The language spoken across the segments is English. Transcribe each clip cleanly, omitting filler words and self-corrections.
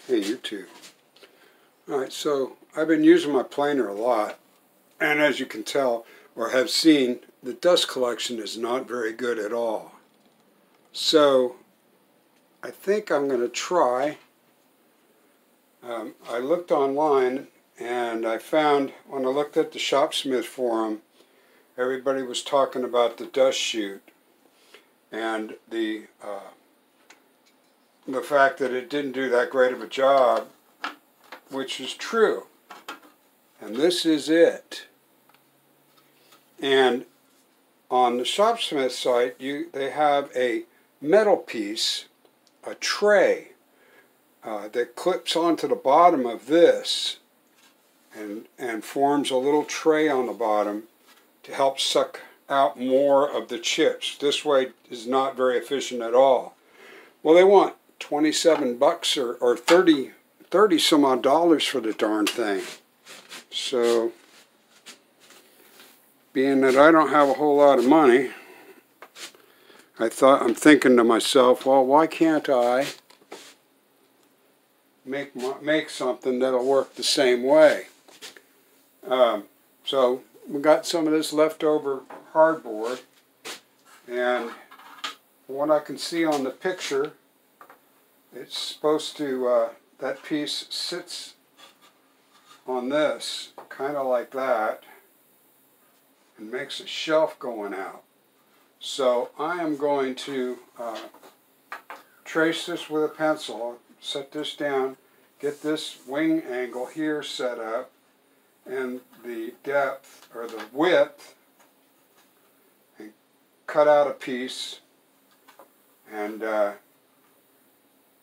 Hey YouTube. Alright, so I've been using my planer a lot, and as you can tell or have seen, the dust collection is not very good at all. So I think I'm going to try. I looked online and I found, when I looked at the Shopsmith forum, everybody was talking about the dust chute and the fact that it didn't do that great of a job, which is true. And this is it. And on the Shopsmith site, they have a metal piece, a tray, that clips onto the bottom of this and forms a little tray on the bottom to help suck out more of the chips. This way is not very efficient at all. Well, they want 27 bucks or 30 some odd dollars for the darn thing. So, being that I don't have a whole lot of money, I'm thinking to myself, well, why can't I make something that'll work the same way? So we got some of this leftover hardboard, and from what I can see on the picture, it's supposed to, that piece sits on this, kind of like that, and makes a shelf going out. So I am going to trace this with a pencil, set this down, get this wing angle here set up, and the depth, or the width, and cut out a piece, and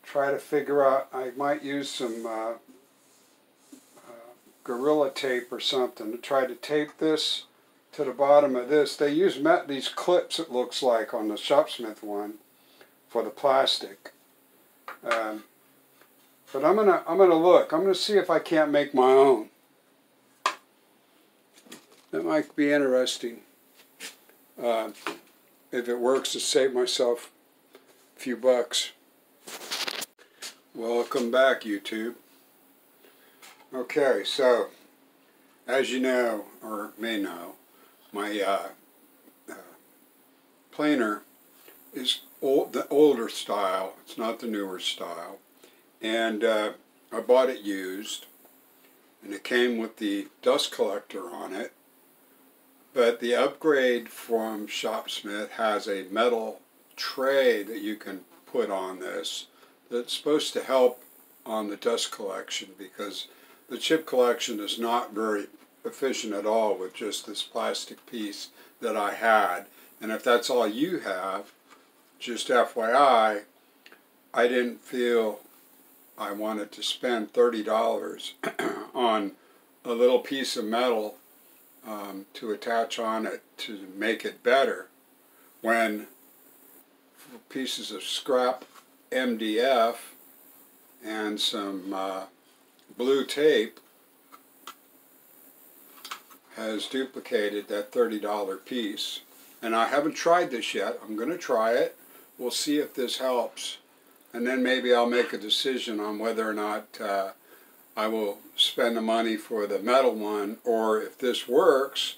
try to figure out, I might use some Gorilla Tape or something to try to tape this to the bottom of this. They use these clips, it looks like, on the Shopsmith one for the plastic. But I'm gonna look. I'm gonna see if I can't make my own. That might be interesting. If it works, to save myself a few bucks. Welcome back, YouTube. Okay, so as you know, or may know, my planer is the older style. It's not the newer style. And I bought it used, and it came with the dust collector on it. But the upgrade from Shopsmith has a metal tray that you can put on this that's supposed to help on the dust collection, because the chip collection is not very efficient at all with just this plastic piece that I had. And if that's all you have, just FYI, I didn't feel I wanted to spend $30 on a little piece of metal to attach on it to make it better, when pieces of scrap MDF and some blue tape has duplicated that $30 piece. And I haven't tried this yet. I'm going to try it. We'll see if this helps. And then maybe I'll make a decision on whether or not I will spend the money for the metal one, or if this works,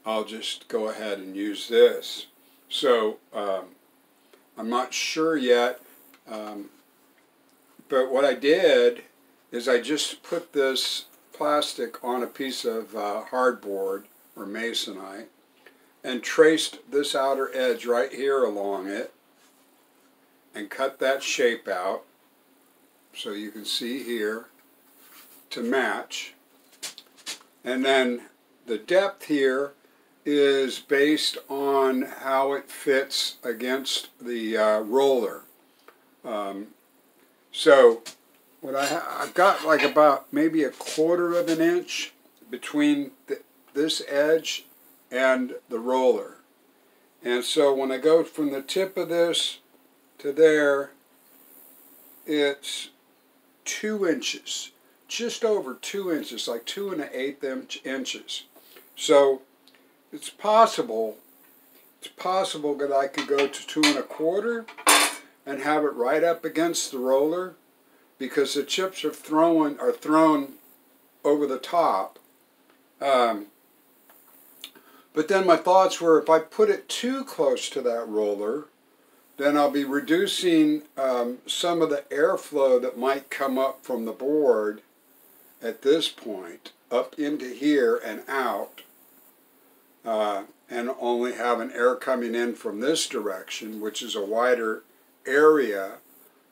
I'll just go ahead and use this. So I'm not sure yet, but what I did is I just put this plastic on a piece of hardboard or masonite and traced this outer edge right here along it and cut that shape out, so you can see here, to match. And then the depth here is based on how it fits against the roller. So what I've got like about maybe 1/4 of an inch between this edge and the roller. And so when I go from the tip of this to there, it's 2 inches, just over 2 inches, like 2 1/8 inches. So it's possible that I could go to 2 1/4 and have it right up against the roller, because the chips are thrown over the top. But then my thoughts were, if I put it too close to that roller, then I'll be reducing some of the airflow that might come up from the board at this point up into here and out, and only having air coming in from this direction, which is a wider area.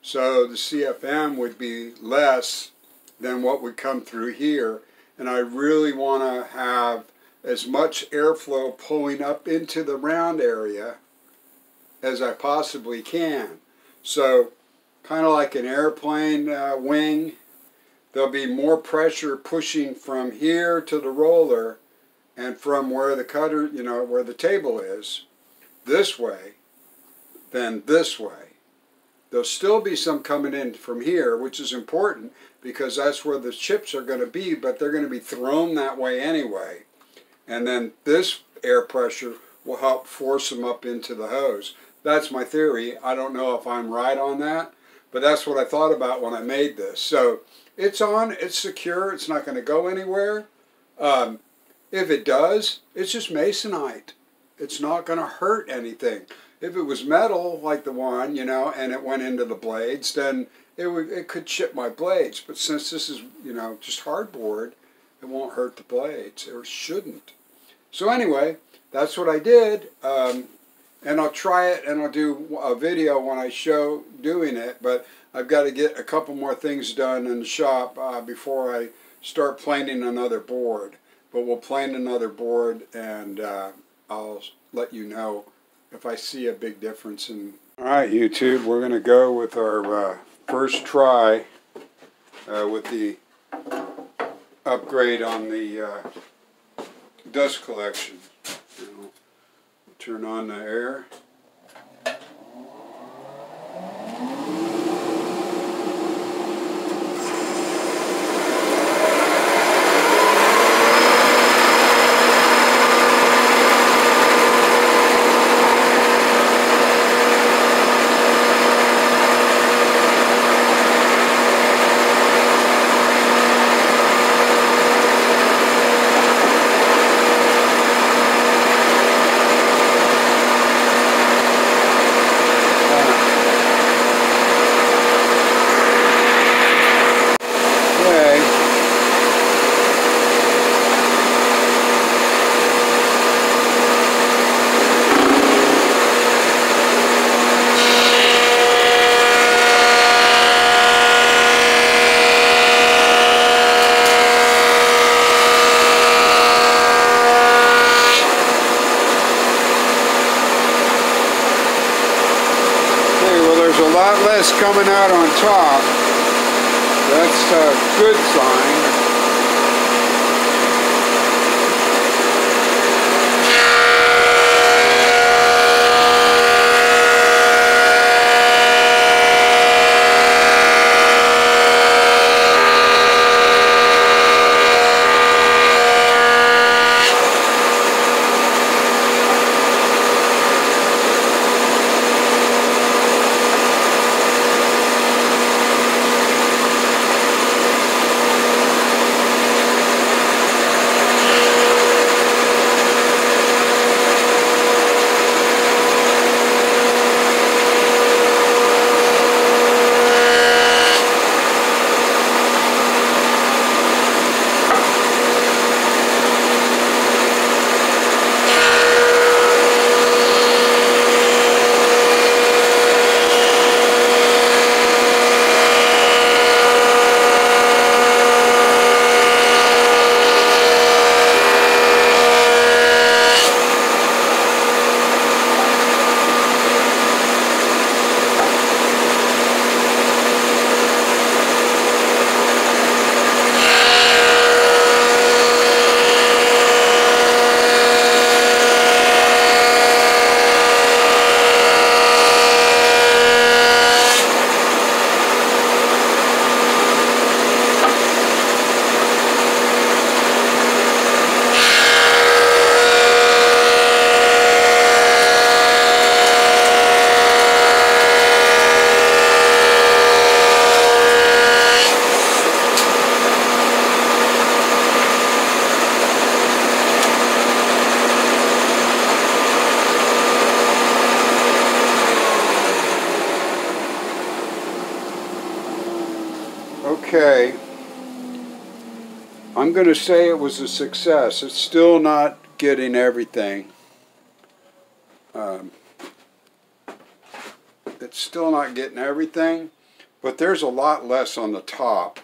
So the CFM would be less than what would come through here. And I really want to have as much airflow pulling up into the round area as I possibly can. So kind of like an airplane wing, there'll be more pressure pushing from here to the roller and from where the cutter, where the table is, this way, than this way. There'll still be some coming in from here, which is important because that's where the chips are going to be, but they're going to be thrown that way anyway. And then this air pressure will help force them up into the hose. That's my theory. I don't know if I'm right on that, but that's what I thought about when I made this. So it's on, it's secure, it's not going to go anywhere. If it does, it's just masonite. It's not going to hurt anything. If it was metal, like the one, and it went into the blades, then it could chip my blades. But since this is, just hardboard, it won't hurt the blades, or shouldn't. So anyway, that's what I did, and I'll try it, and I'll do a video when I show doing it, but I've got to get a couple more things done in the shop before I start planing another board. But we'll plane another board, and I'll let you know if I see a big difference in. All right, YouTube, we're going to go with our first try with the upgrade on the dust collection. Turn on the air. Coming out on top. That's a good sign. I'm going to say it was a success. It's still not getting everything. It's still not getting everything, but there's a lot less on the top.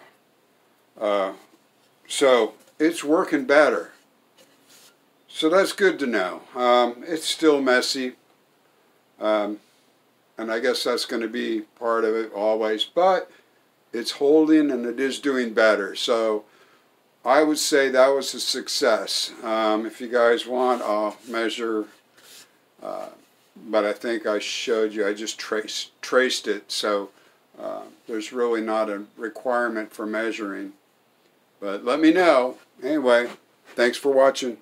So it's working better. So that's good to know. It's still messy. And I guess that's going to be part of it always. But it's holding and it is doing better. So I would say that was a success. If you guys want, I'll measure. But I think I showed you, I just traced it. So there's really not a requirement for measuring. But let me know. Anyway, thanks for watching.